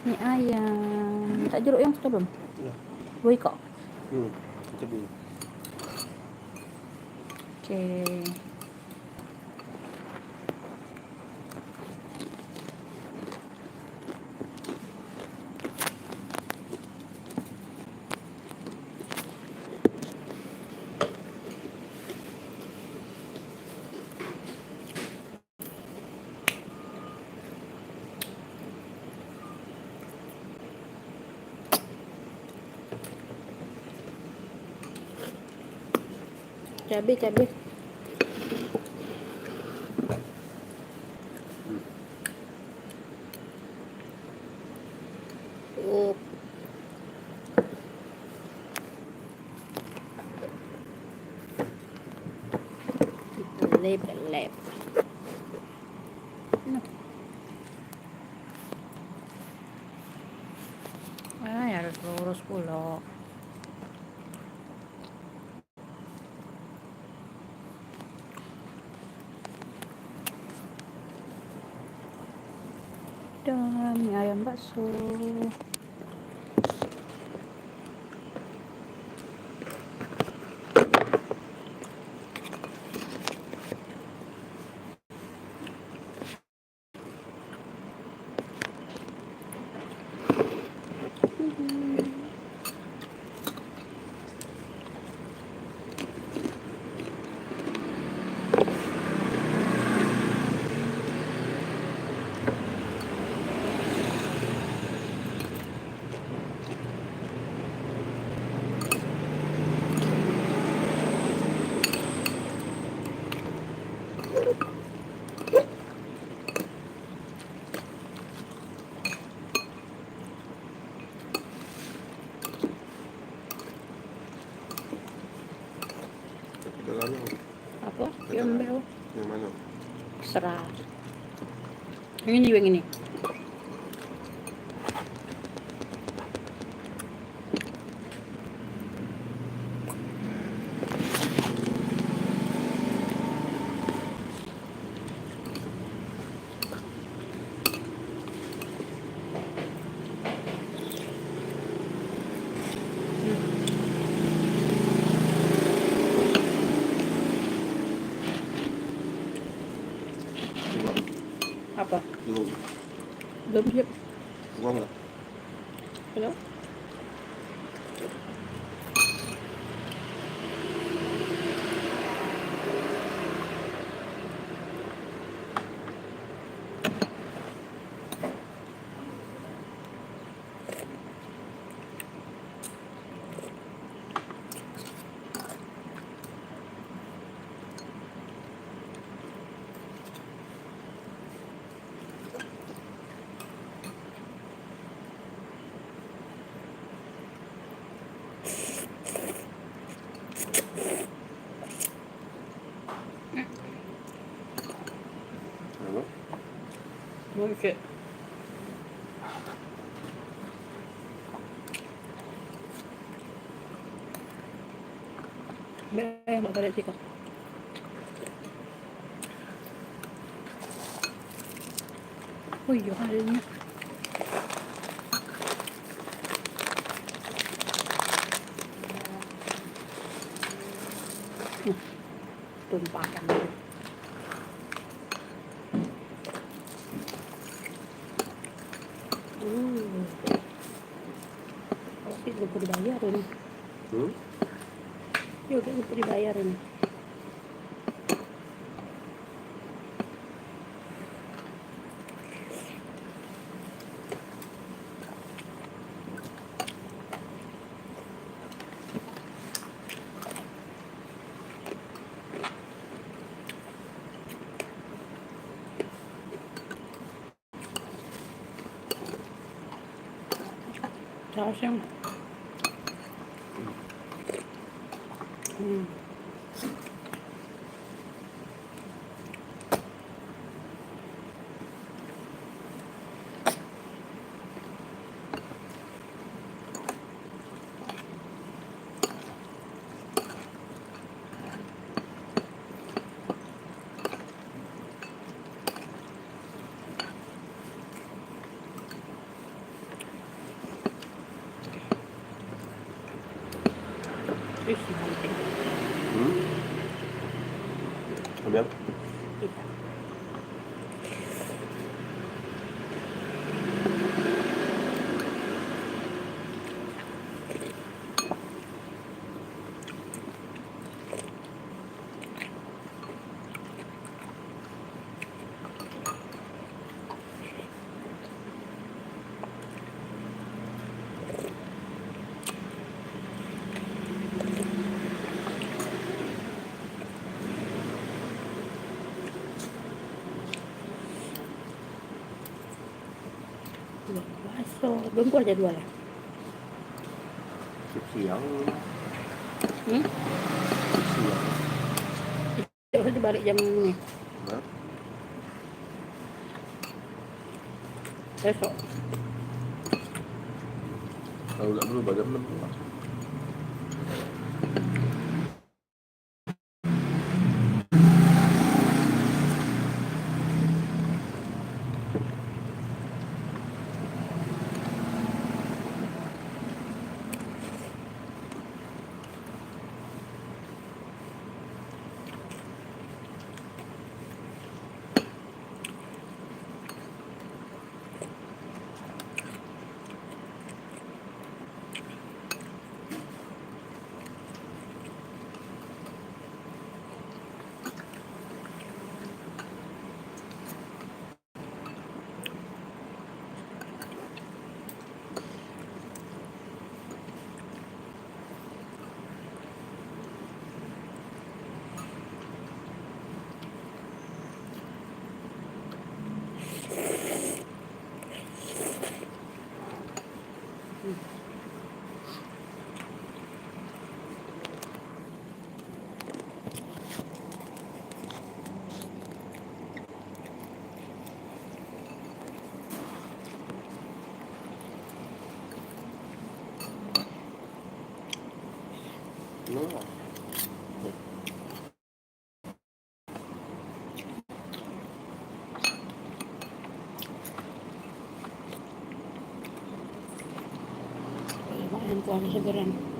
Mie ayam. Tak jeruk yang sudah belum? Ya. Dua ekor. Cabai. Okey. Cabai. Oh. Lep. Ay, harus lurus pula. Dan mie ayam bakso. Dalamnya Apa? Yang mana? serah. Yang ini. Apa? Belum siap. Buang nggak? Hello? Apa? Okay. Bayang mak balik sika. Oh iya halnya. Tumpahkan dulu. Tapi lupa dibayar ini. Yuk, lupa dibayar ini. Saus yang Ih, penting. Ambil. Kita. Dua baso. Belum gua aja dua lah. Siang. Hmm? Siang. Terus dibalik jam ini. Nah, Besok. kalau nggak berubah jam 6 lah. Nah. Lumayan kuahnya segeran.